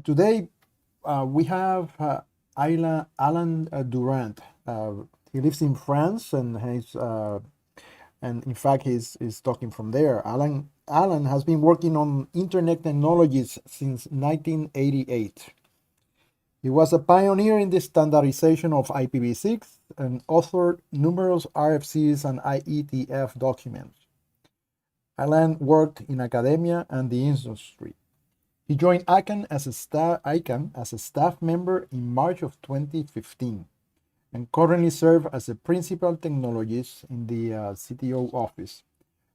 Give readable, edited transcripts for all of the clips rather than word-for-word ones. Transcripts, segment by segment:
Today, we have Alan Durant. He lives in France, and in fact, he's talking from there. Alan has been working on internet technologies since 1988. He was a pioneer in the standardization of IPv6 and authored numerous RFCs and IETF documents. Alan worked in academia and the industry. He joined ICANN as a staff member in March of 2015 and currently serves as a principal technologist in the CTO office.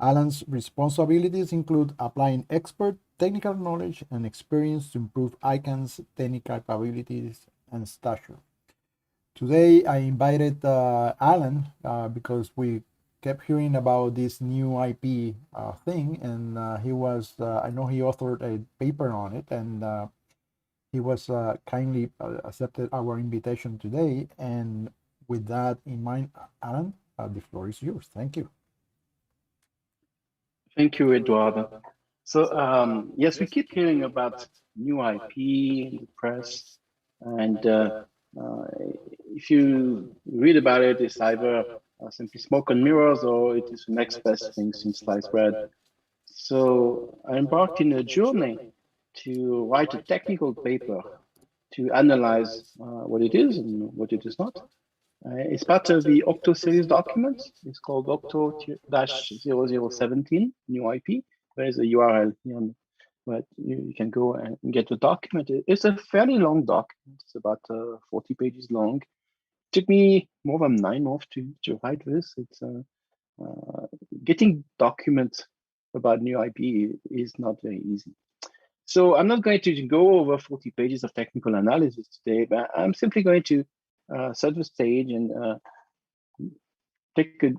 Alan's responsibilities include applying expert technical knowledge and experience to improve ICANN's technical capabilities and stature. Today, I invited Alan because we kept hearing about this new IP thing, and I know he authored a paper on it, and he was kindly accepted our invitation today. And with that in mind, Alan, the floor is yours. Thank you. Thank you, Eduardo. So yes, we keep hearing about new IP in the press, and if you read about it, it's either simply smoke and mirrors, or it is the next best thing since sliced bread. So I embarked in a journey to write a technical paper to analyze what it is and what it is not. It's part of the Octo series document. It's called Octo-0017 new IP. There's a URL here, but you can go and get the document. It's a fairly long document. It's about 40 pages long. It took me more than 9 months to write this. It's getting documents about new IP is not very easy. So I'm not going to go over 40 pages of technical analysis today, but I'm simply going to set the stage and take a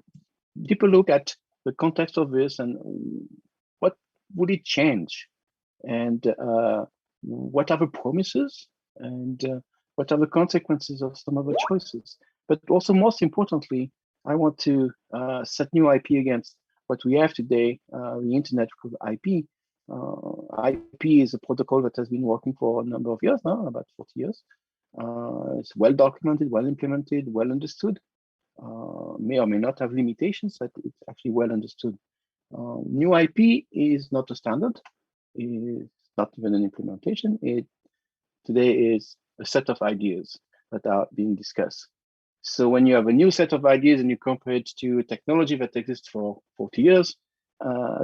deeper look at the context of this and what would it change, and what are the promises, and what are the consequences of some of the choices. But also, most importantly, I want to set new IP against what we have today, the internet with IP. IP is a protocol that has been working for a number of years now, about 40 years. It's well documented, well implemented, well understood. May or may not have limitations, but it's actually well understood. New IP is not a standard. It's not even an implementation. It today is a set of ideas that are being discussed. So when you have a new set of ideas and you compare it to a technology that exists for 40 years,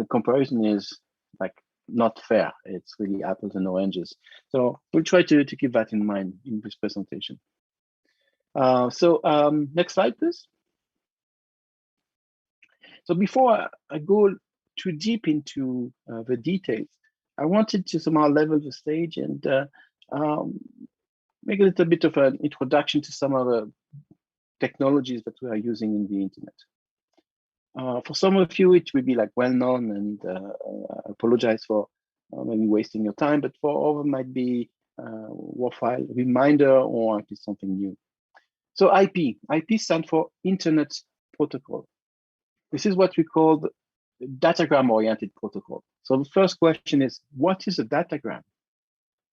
comparison is like not fair. It's really apples and oranges. So we'll try to keep that in mind in this presentation. Next slide, please. So before I go too deep into the details, I wanted to somehow level the stage and make a little bit of an introduction to some of the technologies that we are using in the internet. For some of you, it will be like well known, and I apologize for maybe wasting your time, but for others might be worthwhile reminder or at least something new. So IP stands for Internet Protocol. This is what we call the datagram-oriented protocol. So the first question is, what is a datagram?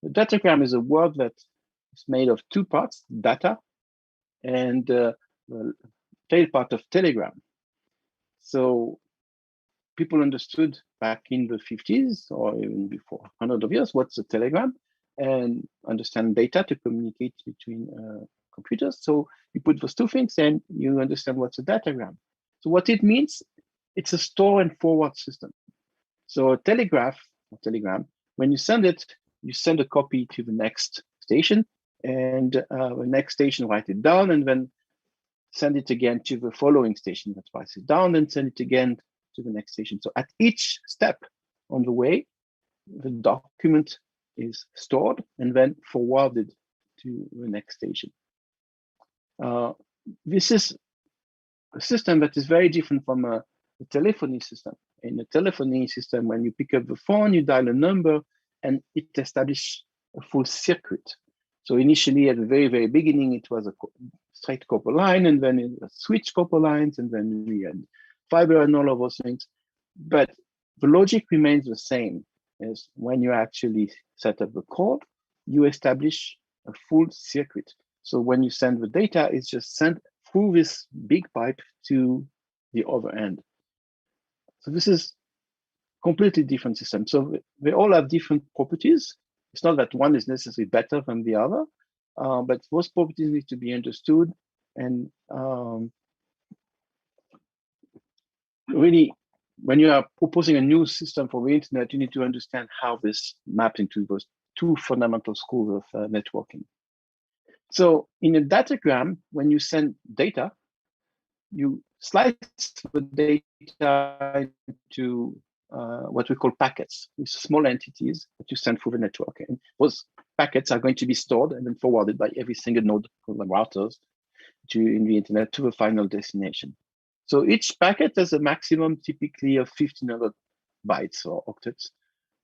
The datagram is a word that is made of two parts, data, and the tail part of telegram. So people understood back in the 50s or even before 100 of years what's a telegram, and understand data to communicate between computers. So you put those two things and you understand what's a datagram. So what it means, it's a store and forward system. So a telegram, when you send it, you send a copy to the next station, and the next station write it down, and then send it again to the following station that writes it down, and send it again to the next station. So at each step on the way, the document is stored and then forwarded to the next station. This is a system that is very different from a telephony system. In a telephony system, when you pick up the phone, you dial a number, and it establishes a full circuit. So initially, at the very, very beginning, it was a straight copper line, and then it switched copper lines, and then we had fiber and all of those things. But the logic remains the same as when you actually set up the code. you establish a full circuit. So when you send the data, it's just sent through this big pipe to the other end. So this is completely different system. So they all have different properties. It's not that one is necessarily better than the other, but those properties need to be understood. And really, when you are proposing a new system for the internet, you need to understand how this maps into those two fundamental schools of networking. So in a datagram, when you send data, you slice the data into what we call packets, these small entities that you send through the network. And those packets are going to be stored and then forwarded by every single node of the routers in the internet to the final destination. So each packet has a maximum typically of 1,500 bytes or octets.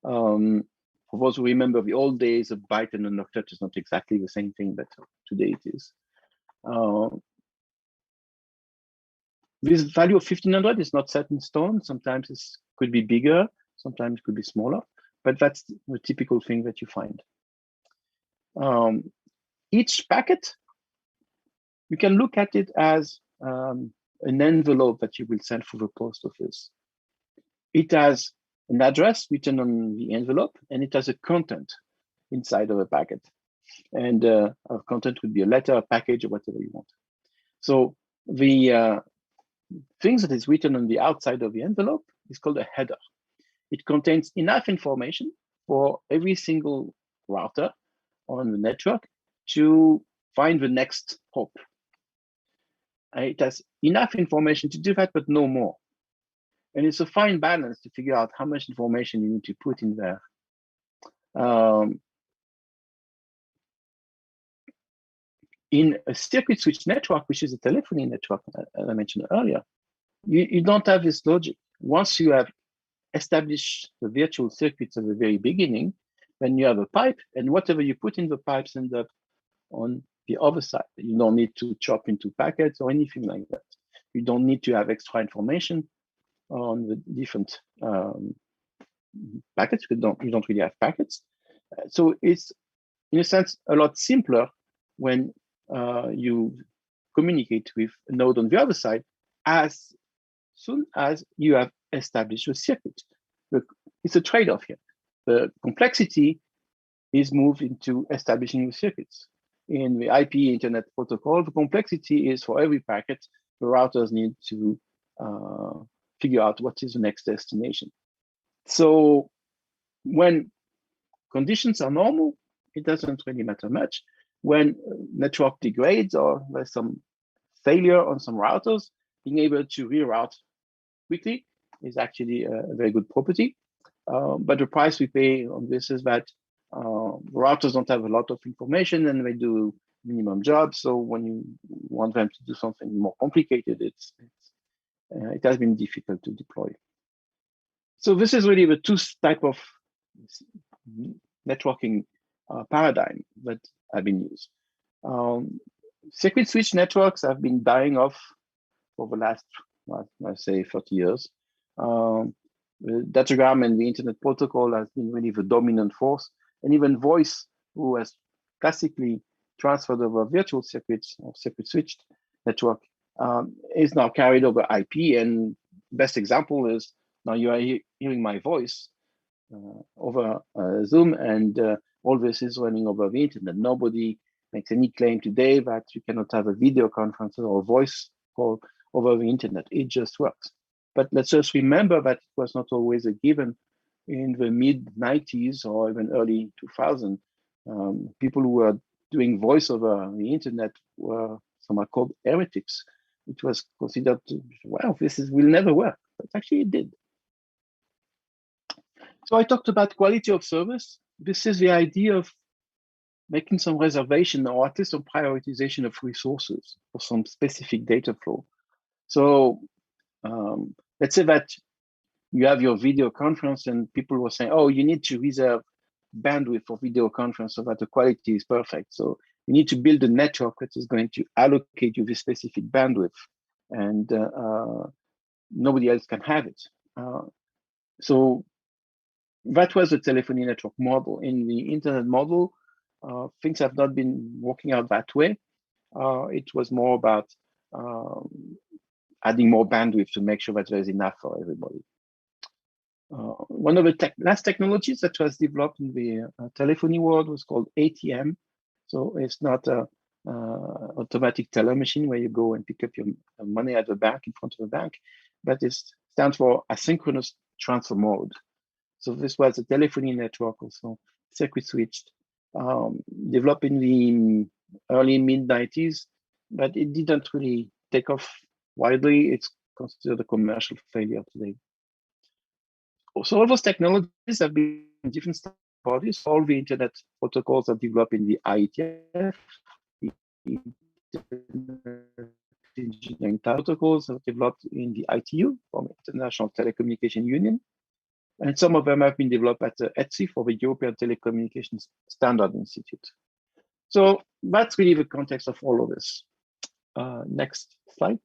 For those who remember the old days, a byte and an octet is not exactly the same thing, but today it is. This value of 1,500 is not set in stone. Sometimes it could be bigger, sometimes it could be smaller, but that's the typical thing that you find. Each packet, you can look at it as an envelope that you will send through the post office. It has an address written on the envelope, and it has a content inside of a packet. And our content would be a letter, a package, or whatever you want. So the things that is written on the outside of the envelope is called a header. It contains enough information for every single router on the network to find the next hop. It has enough information to do that, but no more. And it's a fine balance to figure out how much information you need to put in there. In a circuit switch network, which is a telephony network, as I mentioned earlier, you don't have this logic. Once you have established the virtual circuits at the very beginning, then you have a pipe, and whatever you put in the pipes ends up on the other side. You don't need to chop into packets or anything like that. You don't need to have extra information on the different packets. You don't really have packets. So it's, in a sense, a lot simpler when you communicate with a node on the other side as soon as you have established a circuit. It's a trade-off here. The complexity is moved into establishing the circuits. In the IP Internet Protocol, the complexity is for every packet, the routers need to figure out what is the next destination. So when conditions are normal, it doesn't really matter much. When network degrades or there's some failure on some routers, being able to reroute quickly is actually a very good property. But the price we pay on this is that routers don't have a lot of information and they do minimum jobs. So when you want them to do something more complicated, it has been difficult to deploy. So this is really the two type of networking paradigm that have been used. Circuit switch networks have been dying off for the last, let's say, 30 years. The Datagram and the Internet Protocol has been really the dominant force, and even voice, who has classically transferred over virtual circuits or circuit switched network, is now carried over IP. And best example is now you are hearing my voice over Zoom, and all this is running over the internet. Nobody makes any claim today that you cannot have a video conference or a voice call over the internet. It just works. But let's just remember that it was not always a given. In the mid-90s or even early 2000, people who were doing voice over the internet were somewhat called heretics. It was considered, well, this will never work, but actually it did. So I talked about quality of service. This is the idea of making some reservation or at least some prioritization of resources for some specific data flow. So let's say that you have your video conference and people were saying, oh, you need to reserve bandwidth for video conference so that the quality is perfect. So you need to build a network that is going to allocate you this specific bandwidth, and nobody else can have it. So that was the telephony network model. In the internet model, things have not been working out that way. It was more about adding more bandwidth to make sure that there's enough for everybody. One of the last technologies that was developed in the telephony world was called ATM. So it's not a automatic teller machine where you go and pick up your money at the bank in front of the bank, but it stands for asynchronous transfer mode. So this was a telephony network, also circuit switched, developed in the early mid-90s, but it didn't really take off widely. It's considered a commercial failure today. So all those technologies have been in different bodies. All the internet protocols are developed in the IETF. The engineering protocols are developed in the ITU, from International Telecommunication Union. And some of them have been developed at ETSI, for the European Telecommunications Standard Institute. So that's really the context of all of this. Next slide.